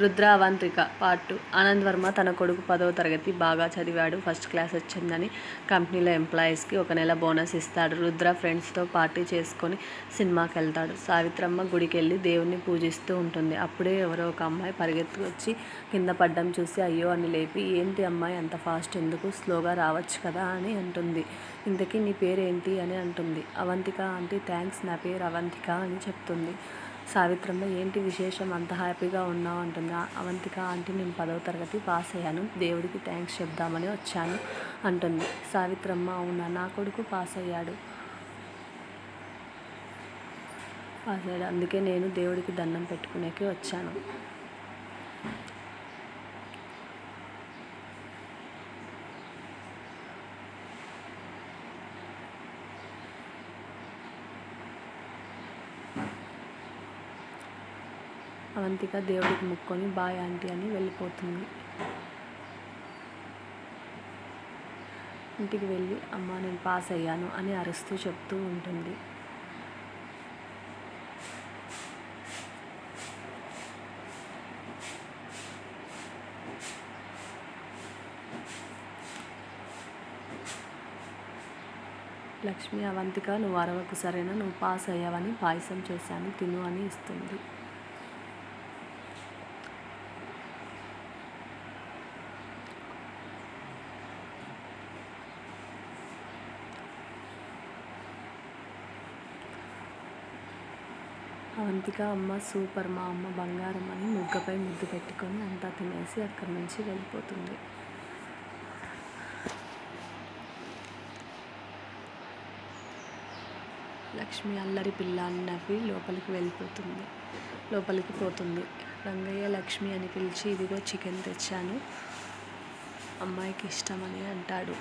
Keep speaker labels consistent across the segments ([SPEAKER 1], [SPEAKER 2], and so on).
[SPEAKER 1] Rudra Avantika part 2. Anand Varma తన కొడుకు 10వ తరగతి బాగా చదివాడు, ఫస్ట్ క్లాస్ వచ్చిందని కంపెనీలో ఎంప్లాయీస్కి 1 నెల బోనస్ ఇస్తాడు. రుద్ర ఫ్రెండ్స్తో పార్టీ చేసుకొని సినిమాకి వెళ్తాడు. సావిత్రమ్మ గుడికెళ్ళి దేవుణ్ణి పూజిస్తూ ఉంటుంది. అప్పుడే ఎవరో ఒక అమ్మాయి పరిగెత్తుకొచ్చి కింద పడ్డం చూసి అయ్యో అని లేపి, ఏంటి అమ్మాయి అంత ఫాస్ట్ ఎందుకు, స్లోగా రావచ్చు కదా అని అంటుంది. ఇంతకీ నీ పేరేంటి అని అంటుంది. అవంతిక ఆంటీ. థ్యాంక్స్, నా పేరు అవంతిక అని చెప్తుంది. సావిత్రమ్మ ఏంటి విశేషం, అంత హ్యాపీగా ఉన్నావు అంటుంది. అవంతిక ఆంటీ, నేను 10వ తరగతి పాస్ అయ్యాను, దేవుడికి థ్యాంక్స్ చెప్దామని వచ్చాను అంటుంది. సావిత్రమ్మ అవునా, నా కొడుకు పాస్ అయ్యాడు, అందుకే నేను దేవుడికి దండం పెట్టుకునేకి వచ్చాను. అవంతిక దేవుడికి ముక్కొని బాయ్ ఆంటీ అని వెళ్ళిపోతుంది. ఇంటికి వెళ్ళి అమ్మ నేను పాస్ అయ్యాను అని అరుస్తూ చెప్తూ ఉంటుంది. లక్ష్మి అవంతిక నువ్వు అరవకు సరేనా, నువ్వు పాస్ అయ్యావని పాయసం చేశాను తిను అని ఇస్తుంది. అవంతిక అమ్మ సూపర్, మా అమ్మ బంగారం అని ముగ్గపై ముద్దు పెట్టుకొని అంతా తినేసి అక్కడి నుంచి వెళ్ళిపోతుంది. లక్ష్మి అల్లరి పిల్ల అని నవ్వి లోపలికి పోతుంది. రంగయ్య లక్ష్మి అని పిలిచి ఇదిగో చికెన్ తెచ్చాను, అమ్మాయికి ఇష్టమని అంటాడు.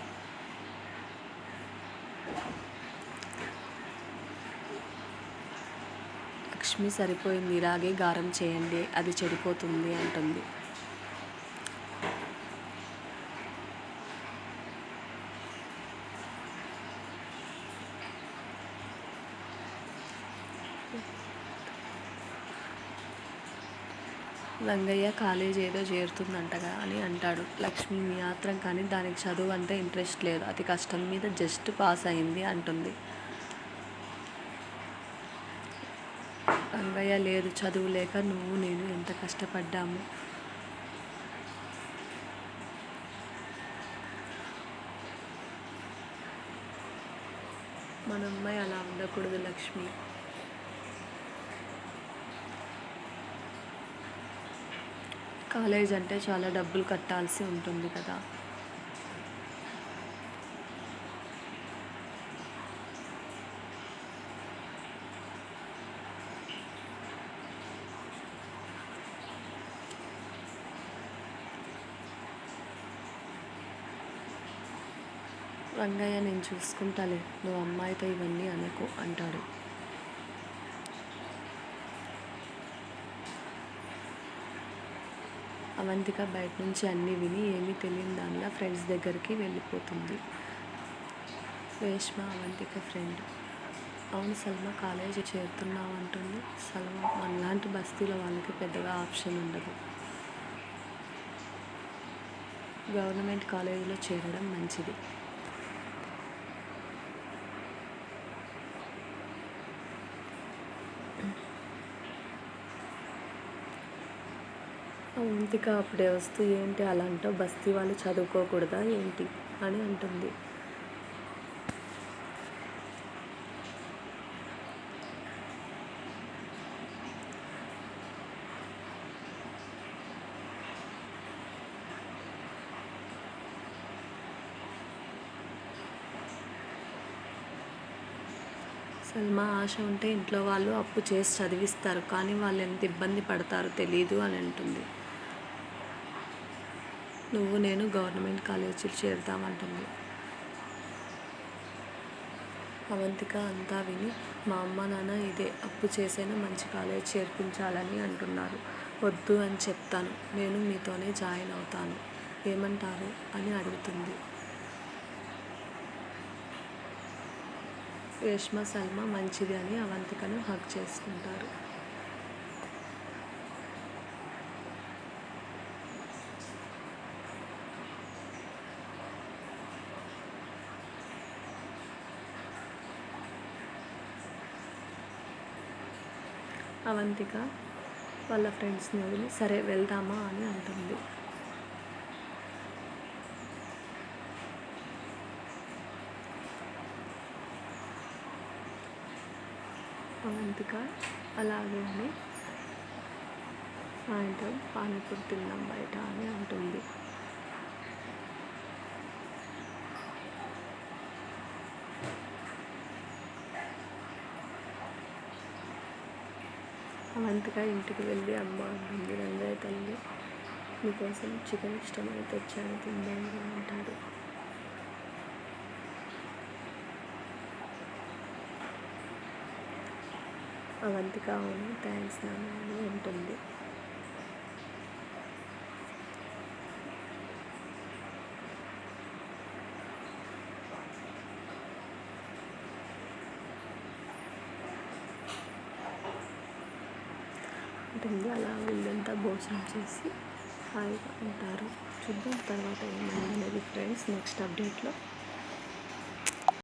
[SPEAKER 1] లక్ష్మి సరిపోయింది, ఇలాగే గారం చేయండి, అది చెడిపోతుంది అంటుంది. రంగయ్య కాలేజ్ ఏదో చేరుతుందంటగా అని అంటాడు. లక్ష్మి మీ ఆత్రం, కానీ దానికి చదువు అంటే ఇంట్రెస్ట్ లేదు, అతి కష్టం మీద జస్ట్ పాస్ అయింది అంటుంది. రంగయ్య లేదు, చదువు లేక నువ్వు నేను ఎంత కష్టపడ్డాము. మన అమ్మాయి అలా ఉండకూడదు లక్ష్మి. కాలేజ్ అంటే చాలా డబ్బులు కట్టాల్సి ఉంటుంది కదా. రంగయ్య నేను చూసుకుంటాలే, నువ్వు అమ్మాయితో ఇవన్నీ అనకు అంటాడు. అవంతిక బయట నుంచి అన్నీ విని ఏమీ తెలియని దానిలా ఫ్రెండ్స్ దగ్గరికి వెళ్ళిపోతుంది. రేష్మ అవంతిక ఫ్రెండ్. అవును సల్మా, కాలేజీ చేరుతున్నావు అంటుంది. సల్మా మనలాంటి బస్తీల వాళ్ళకి పెద్దగా ఆప్షన్ ఉండదు, గవర్నమెంట్ కాలేజీలో చేరడం మంచిది. అవంతిక అప్పుడే వస్తూ ఏంటి అలా అంటావు, బస్తీ వాళ్ళు చదువుకోకూడదా ఏంటి అని అంటుంది. సల్మా ఆశ ఉంటే ఇంట్లో వాళ్ళు అప్పు చేసి చదివిస్తారు, కానీ వాళ్ళు ఎంత ఇబ్బంది పడతారో తెలీదు అని అంటుంది. నువ్వు నేను గవర్నమెంట్ కాలేజీలు చేరుతామంటుంది. అవంతిక అంతా విని మా అమ్మ నాన్న ఇదే అప్పు చేసైనా మంచి కాలేజ్ చేర్పించాలని అంటున్నారు, వద్దు అని చెప్తాను, నేను మీతోనే జాయిన్ అవుతాను, ఏమంటారు అని అడుగుతుంది. రేష్మ సల్మా మంచిది అని అవంతికను హగ్ చేసుకుంటారు. అవంతిక వాళ్ళ ఫ్రెండ్స్ని వదిలి సరే వెళ్దామా అని అంటుంది. అవంతిక అలాగే అని సాయంత్రం పానీపూరి తిన్నాం బయట అని అంటుంది. అవంతిక ఇంటికి వెళ్ళి అమ్మ అంటుంది, రంగయ్య తల్లి మీకోసం చికెన్ ఇష్టమని తెచ్చాను తిందాంగా అంటాడు. అవంతిక అవును థ్యాంక్స్ నాన్న అని అంటుంది. అలా వీళ్ళంతా భోజనం చేసి హాయిగా ఉంటారు. చూద్దాం తర్వాత ఏమైందనేది ఫ్రెండ్స్ నెక్స్ట్ అప్డేట్లో.